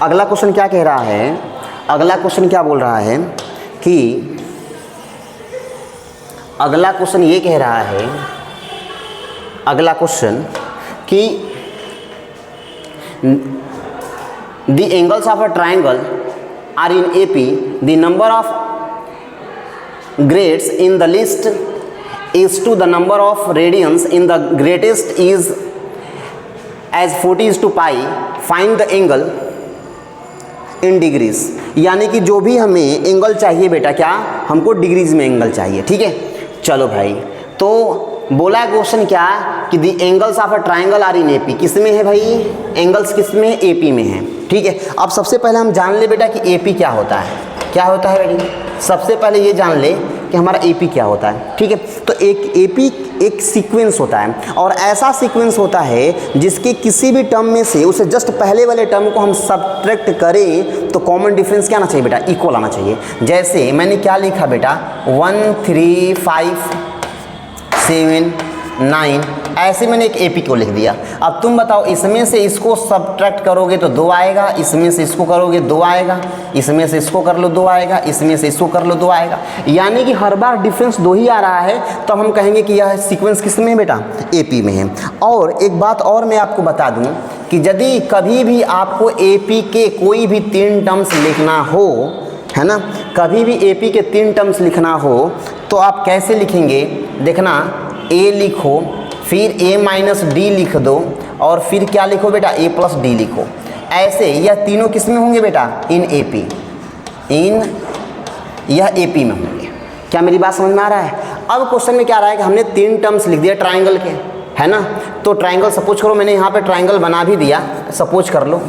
अगला क्वेश्चन क्या कह रहा है, अगला क्वेश्चन क्या बोल रहा है कि अगला क्वेश्चन ये कह रहा है, अगला क्वेश्चन कि the angles of a triangle are in AP, the number of grades in the least is to the number of radians in the greatest is as 40:π, find the angle in degrees. यानी कि जो भी हमें एंगल चाहिए बेटा, क्या हमको डिग्रीज में एंगल चाहिए, ठीक है। चलो भाई, तो बोला क्वेश्चन क्या कि the angles of a triangle are in AP, किस में है भाई, एंगल्स किस में है, AP में है, ठीक है। अब सबसे पहले हम जान ले बेटा कि AP क्या होता है, क्या होता है बेटी, सबसे पहले ये जान ले कि हमारा AP क्या होता है, ठीक है। तो एक AP एक सीक्वेंस होता है, और ऐसा सीक्वेंस होता है जिसके किसी भी टर्म में से उसे जस्ट पहले वाले टर्म को हम सब्ट्रैक्ट करें तो कॉमन डिफरेंस क्या आना चाहिए बेटा, इक्वल आना चाहिए। जैसे मैंने क्या लिखा बेटा, 1 3 5 7 9, ऐसे मैंने एक AP को लिख दिया। अब तुम बताओ, इसमें से इसको सब्ट्रैक्ट करोगे तो 2 आएगा, इसमें से इसको करोगे 2 आएगा, इसमें से इसको कर लो 2 आएगा, इसमें से इसको कर लो 2 आएगा, यानी कि हर बार डिफरेंस 2 ही आ रहा है। तो हम कहेंगे कि यह सीक्वेंस किस में है बेटा, AP में है। और एक बात और मैं आपको बता दूं कि यदि कभी भी आपको AP के कोई भी 3 टर्म्स लिखना हो, है ना, कभी भी AP के 3 टर्म्स लिखना हो तो आप कैसे लिखेंगे, देखना, A लिखो, फिर A-D लिख दो, और फिर क्या लिखो बेटा, A+D लिखो। ऐसे यह तीनों किस में होंगे बेटा, इन AP, यह AP में होंगे। क्या मेरी बात समझ में आ रहा है। अब क्वेश्चन में क्या आ रहा है कि हमने 3 टर्म्स लिख दिया ट्राइंगल के, है ना। तो ट्राइंगल सपोज करो, मैंने यहाँ पे ट्राइंगल बना भी दिया, सपोज कर लो,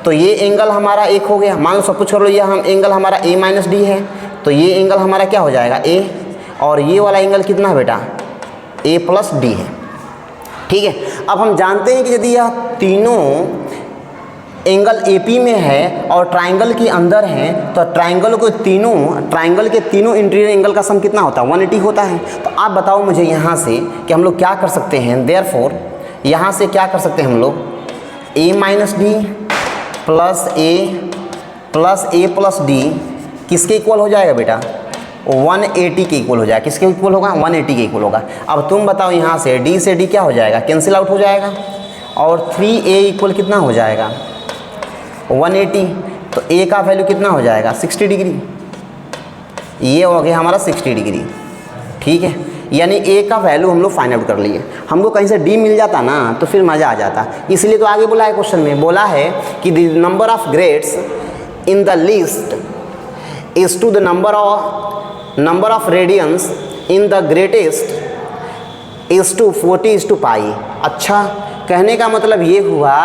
तो ये एंगल हमारा एक हो गया। मान लो सपोज कर लो यह हम एंगल हमारा A-D है, तो ये एंगल हमारा क्या हो जाएगा, A, और ये वाला एंगल कितना है बेटा, A+D है, ठीक है। अब हम जानते हैं कि यदि यह तीनों एंगल AP में है और ट्राइंगल के अंदर है, तो ट्राइंगल के तीनों इंटीरियर एंगल का सम कितना होता है, 180 होता है। तो आप बताओ मुझे यहाँ से कि हम लोग क्या कर सकते हैं, देयरफॉर यहाँ से क्या कर सकते हैं हम लोग, A-D प्लस A+D किसके इक्वल हो जाएगा बेटा, 180 के इक्वल हो जाएगा। किसके इक्वल होगा, 180 के इक्वल होगा। अब तुम बताओ, यहाँ से D से D क्या हो जाएगा, कैंसिल आउट हो जाएगा, और 3A इक्वल कितना हो जाएगा, 180। तो A का वैल्यू कितना हो जाएगा, 60 डिग्री। ये हो गया हमारा 60 डिग्री, ठीक है। यानी A का वैल्यू हम लोग फाइंड आउट कर लिए। हमको कहीं से D मिल जाता ना तो फिर मज़ा आ जाता। इसलिए तो आगे बोला है, क्वेश्चन में बोला है कि the number of grades in the least is to the number of radians in the greatest is to 40:π। अच्छा, कहने का मतलब ये हुआ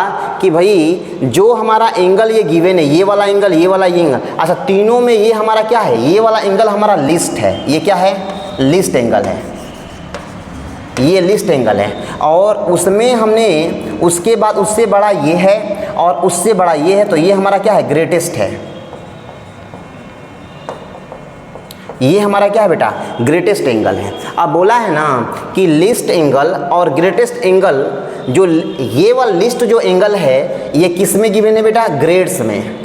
कि भाई जो हमारा एंगल ये गिवन है, ये वाला एंगल, ये वाला ये एंगल, अच्छा तीनों में ये हमारा क्या है, ये वाला एंगल हमारा लिस्ट है। ये क्या है, लिस्ट एंगल है। ये लिस्ट एंगल है, और उसमें हमने उसके बाद उससे बड़ा ये है और उससे बड़ा ये है, तो ये हमारा क्या है, ग्रेटेस्ट है। ये हमारा क्या है बेटा, ग्रेटेस्ट एंगल है। अब बोला है ना कि लिस्ट एंगल और ग्रेटेस्ट एंगल, जो ये वाला लिस्ट जो एंगल है ये किस में गिवन है बेटा, ग्रेड्स में,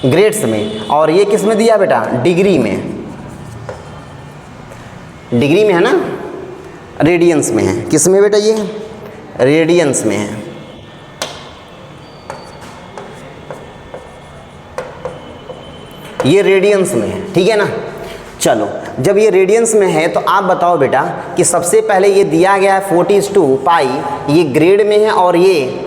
ग्रेड्स में। और ये किस में दिया बेटा, डिग्री में, डिग्री में है ना, रेडियंस में है। किस में बेटा, ये रेडियंस में है। ये रेडियंस में है, ठीक है ना। चलो, जब ये रेडियंस में है तो आप बताओ बेटा कि सबसे पहले ये दिया गया है 40:2 पाई, ये ग्रेड में है और ये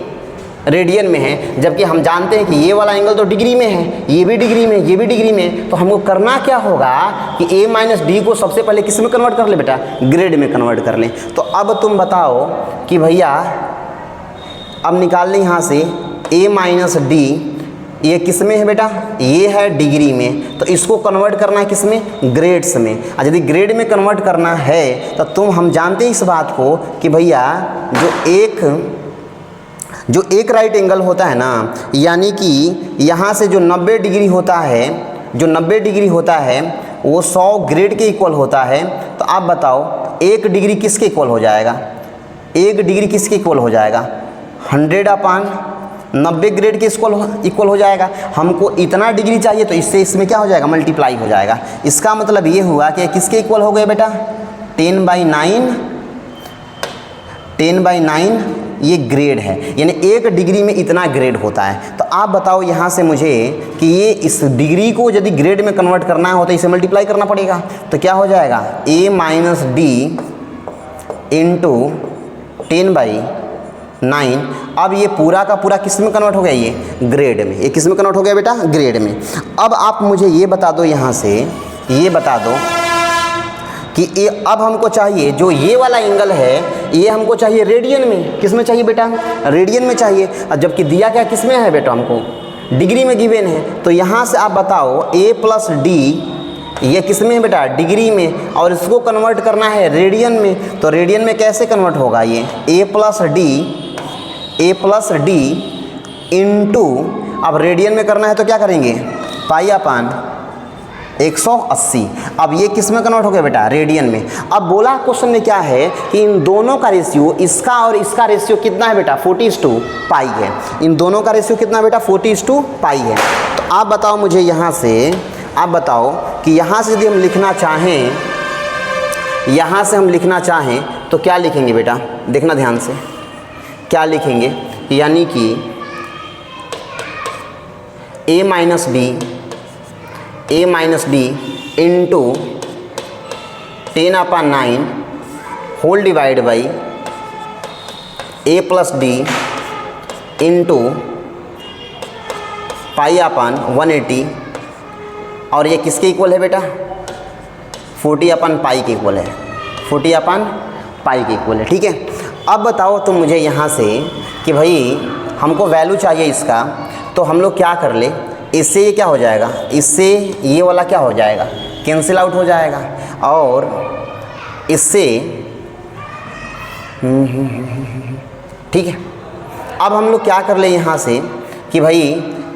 रेडियन में है, जबकि हम जानते हैं कि ये वाला एंगल तो डिग्री में है, ये भी डिग्री में, ये भी डिग्री में। तो हमको करना क्या होगा कि a माइनस डी को सबसे पहले किस में कन्वर्ट कर ले बेटा, ग्रेड में कन्वर्ट कर लें। तो अब तुम बताओ कि भैया अब निकाल लें यहाँ से a माइनस डी, ये किस में है बेटा, ये है डिग्री में, तो इसको कन्वर्ट करना है किस में, ग्रेड्स में। और यदि ग्रेड में कन्वर्ट करना है तो तुम हम जानते हैं इस बात को कि भैया जो एक राइट एंगल होता है ना, यानी कि यहाँ से जो 90 डिग्री होता है, जो 90 डिग्री होता है वो 100 ग्रेड के इक्वल होता है। तो आप बताओ 1 डिग्री किसके इक्वल हो जाएगा, 1 डिग्री किसके इक्वल हो जाएगा, 100/90 ग्रेड के इक्वल हो जाएगा। हमको इतना डिग्री चाहिए तो इससे इसमें क्या हो जाएगा, मल्टीप्लाई हो जाएगा। इसका मतलब ये हुआ कि किसके इक्वल हो गए बेटा, 10/9 ये ग्रेड है, यानी 1 डिग्री में इतना ग्रेड होता है। तो आप बताओ यहाँ से मुझे कि ये इस डिग्री को यदि ग्रेड में कन्वर्ट करना हो तो इसे मल्टीप्लाई करना पड़ेगा। तो क्या हो जाएगा, a माइनस डी इंटू 10/9। अब ये पूरा का पूरा किस में कन्वर्ट हो गया, ये ग्रेड में। ये किस में कन्वर्ट हो गया बेटा, ग्रेड में। अब आप मुझे ये बता दो, यहाँ से ये बता दो कि ये अब हमको चाहिए जो ये वाला एंगल है, ये हमको चाहिए रेडियन में। किस में चाहिए बेटा, रेडियन में चाहिए। जबकि दिया क्या किस में है बेटा, हमको डिग्री में गिवन है। तो यहाँ से आप बताओ a प्लस डी, ये किस में है बेटा, डिग्री में, और इसको कन्वर्ट करना है रेडियन में। तो रेडियन में कैसे कन्वर्ट होगा, ये a प्लस डी इंटू, अब रेडियन में करना है तो क्या करेंगे, π/180। अब ये किस में कन्वर्ट हो गया बेटा, रेडियन में। अब बोला क्वेश्चन में क्या है कि इन दोनों का रेशियो, इसका और इसका रेशियो कितना है बेटा, 40:π है। इन दोनों का रेशियो कितना बेटा, 40:π है। तो आप बताओ मुझे यहाँ से, आप बताओ कि यहाँ से यदि हम लिखना चाहें, यहाँ से हम लिखना चाहें तो क्या लिखेंगे बेटा, देखना ध्यान से, क्या लिखेंगे, यानी कि a minus d into 10/9 whole divide by a plus d into π/180। और ये किसके इक्वल है बेटा, 40/π के इक्वल है, 40/π के इक्वल है, ठीक है। अब बताओ तुम मुझे यहाँ से कि भाई हमको वैल्यू चाहिए इसका, तो हम लोग क्या कर ले, इससे ये क्या हो जाएगा, इससे ये वाला क्या हो जाएगा, कैंसिल आउट हो जाएगा, और इससे ठीक है। अब हम लोग क्या कर ले यहाँ से कि भाई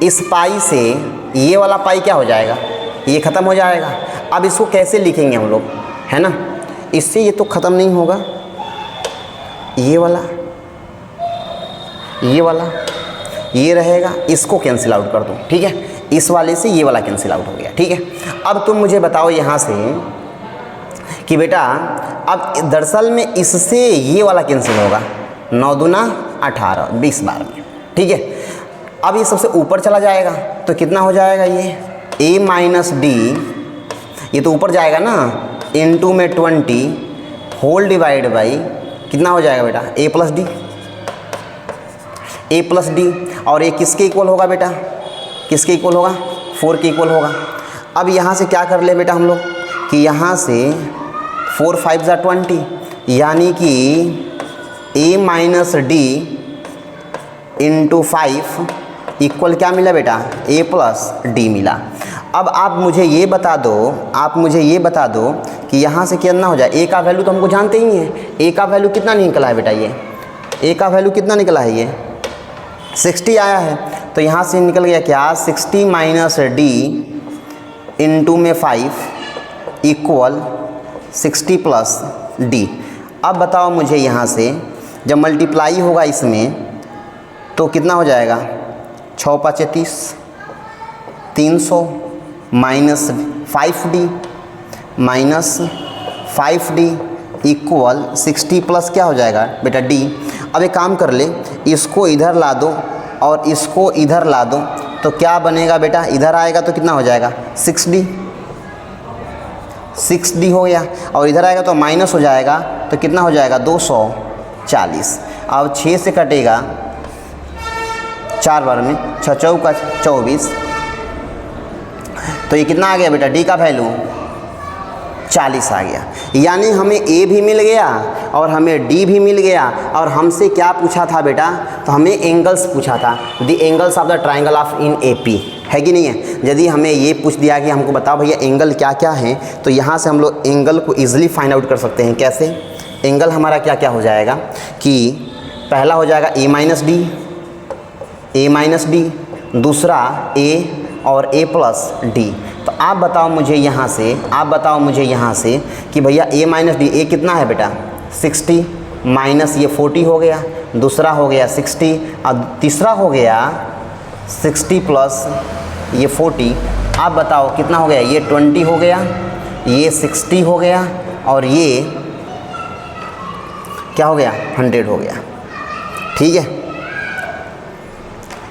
इस पाई से ये वाला पाई क्या हो जाएगा, ये ख़त्म हो जाएगा। अब इसको कैसे लिखेंगे हम लोग, है ना, इससे ये तो ख़त्म नहीं होगा, ये वाला ये रहेगा, इसको कैंसिल आउट कर दो, ठीक है। इस वाले से ये वाला कैंसिल आउट हो गया, ठीक है। अब तुम मुझे बताओ यहाँ से कि बेटा अब दरअसल में इससे ये वाला कैंसिल होगा, 9 दूना 18, 20 बार में, ठीक है। अब ये सबसे ऊपर चला जाएगा तो कितना हो जाएगा, ये a माइनस डी, ये तो ऊपर जाएगा ना, इंटू में 20 होल डिवाइड बाई कितना हो जाएगा बेटा, a प्लस डी। और ये किसके इक्वल होगा बेटा, किसके इक्वल होगा, 4 के इक्वल होगा। अब यहाँ से क्या कर ले बेटा हम लोग कि यहाँ से 4 5 = 20, यानी कि a minus d into 5 equal क्या मिला बेटा, a प्लस डी मिला। अब आप मुझे ये बता दो, कि यहाँ से कितना हो जाए, ए का वैल्यू तो हमको जानते ही हैं, ए का वैल्यू कितना निकला है बेटा, ये ए का वैल्यू कितना निकला है, ये 60 आया है। तो यहाँ से निकल गया क्या, 60 माइनस डी इंटू में 5 इक्वल 60 प्लस डी। अब बताओ मुझे यहाँ से जब मल्टीप्लाई होगा इसमें तो कितना हो जाएगा, 6 5 30, 300 माइनस 5d इक्वल 60 प्लस क्या हो जाएगा बेटा डी। अब एक काम कर ले, इसको इधर ला दो और इसको इधर ला दो तो क्या बनेगा बेटा, इधर आएगा तो कितना हो जाएगा 6d हो गया, और इधर आएगा तो माइनस हो जाएगा तो कितना हो जाएगा 240। अब 6 से कटेगा 4 बार में, 6 चौका 24, तो ये कितना आ गया बेटा, डी का वैल्यू 40 आ गया। यानी हमें ए भी मिल गया और हमें डी भी मिल गया, और हमसे क्या पूछा था बेटा, तो हमें एंगल्स पूछा था, the angles of the triangle of in AP, है कि नहीं है। यदि हमें ये पूछ दिया कि हमको बताओ भैया एंगल क्या क्या हैं, तो यहाँ से हम लोग एंगल को ईजिली फाइंड आउट कर सकते हैं। कैसे, एंगल हमारा क्या क्या हो जाएगा कि पहला हो जाएगा ए माइनस डी, दूसरा ए और ए प्लस डी। तो आप बताओ मुझे यहाँ से कि भैया ए माइनस डी, ए कितना है बेटा 60 माइनस ये 40 हो गया, दूसरा हो गया 60 और तीसरा हो गया 60 प्लस ये 40। आप बताओ कितना हो गया, ये 20 हो गया, ये 60 हो गया और ये क्या हो गया 100 हो गया। ठीक है,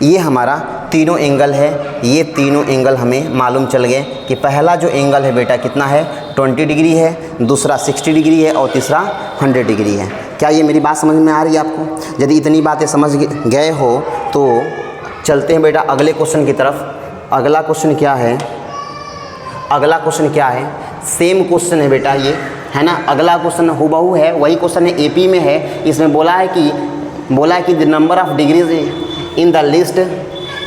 ये हमारा तीनों एंगल है, ये तीनों एंगल हमें मालूम चल गए कि पहला जो एंगल है बेटा कितना है 20 डिग्री है, दूसरा 60 डिग्री है और तीसरा 100 डिग्री है। क्या ये मेरी बात समझ में आ रही है आपको? यदि इतनी बातें समझ गए हो तो चलते हैं बेटा अगले क्वेश्चन की तरफ। अगला क्वेश्चन क्या है, सेम क्वेश्चन है बेटा ये, है ना। अगला क्वेश्चन हूबहू है, वही क्वेश्चन है, एपी में है। इसमें बोला है कि the number of degrees in the list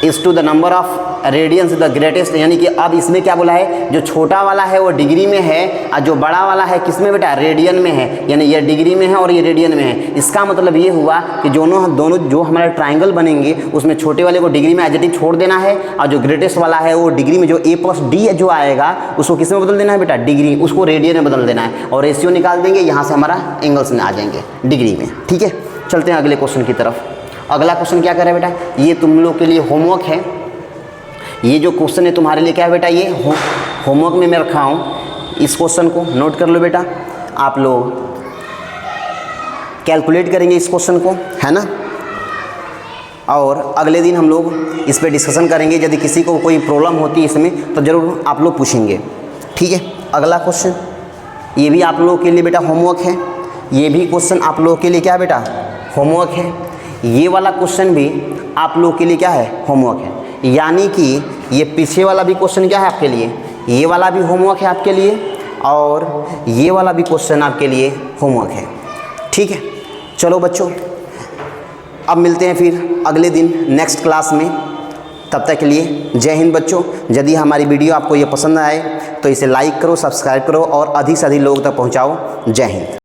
is to the number of radians the greatest. यानी कि अब इसमें क्या बोला है, जो छोटा वाला है वो डिग्री में है और जो बड़ा वाला है किस में बेटा, रेडियन में है। यानी ये डिग्री में है और ये रेडियन में है। इसका मतलब ये हुआ कि दोनों जो हमारे ट्राइंगल बनेंगे उसमें छोटे वाले को डिग्री में एडजेक्टिव छोड़ देना है, और जो ग्रेटेस्ट वाला है वो डिग्री में, जो ए प्लस डी जो आएगा उसको किस में बदल देना है बेटा, डिग्री, उसको रेडियन में बदल देना है और रेशियो निकाल देंगे, यहाँ से हमारा एंगल्स में आ जाएंगे डिग्री में। ठीक है, चलते हैं अगले क्वेश्चन की तरफ। अगला क्वेश्चन क्या करे बेटा, ये तुम लोग के लिए होमवर्क है। ये जो क्वेश्चन है तुम्हारे लिए क्या है बेटा, ये होमवर्क में मैं रखा हूँ। इस क्वेश्चन को नोट कर लो बेटा, आप लोग कैलकुलेट करेंगे इस क्वेश्चन को, है ना। और अगले दिन हम लोग इस पे डिस्कशन करेंगे। यदि किसी को कोई प्रॉब्लम होती है इसमें तो ज़रूर आप लोग पूछेंगे। ठीक है, अगला क्वेश्चन ये भी आप लोगों के लिए बेटा होमवर्क है। ये भी क्वेश्चन आप लोगों के लिए क्या बेटा, होमवर्क है। ये वाला क्वेश्चन भी आप लोगों के लिए क्या है, होमवर्क है। यानी कि ये पीछे वाला भी क्वेश्चन क्या है आपके लिए, ये वाला भी होमवर्क है आपके लिए, और ये वाला भी क्वेश्चन आपके लिए होमवर्क है। ठीक है, चलो बच्चों, अब मिलते हैं फिर अगले दिन नेक्स्ट क्लास में। तब तक के लिए जय हिंद बच्चों। यदि हमारी वीडियो आपको ये पसंद आए तो इसे लाइक करो, सब्सक्राइब करो और अधिक से अधिक लोगों तक पहुँचाओ। जय हिंद।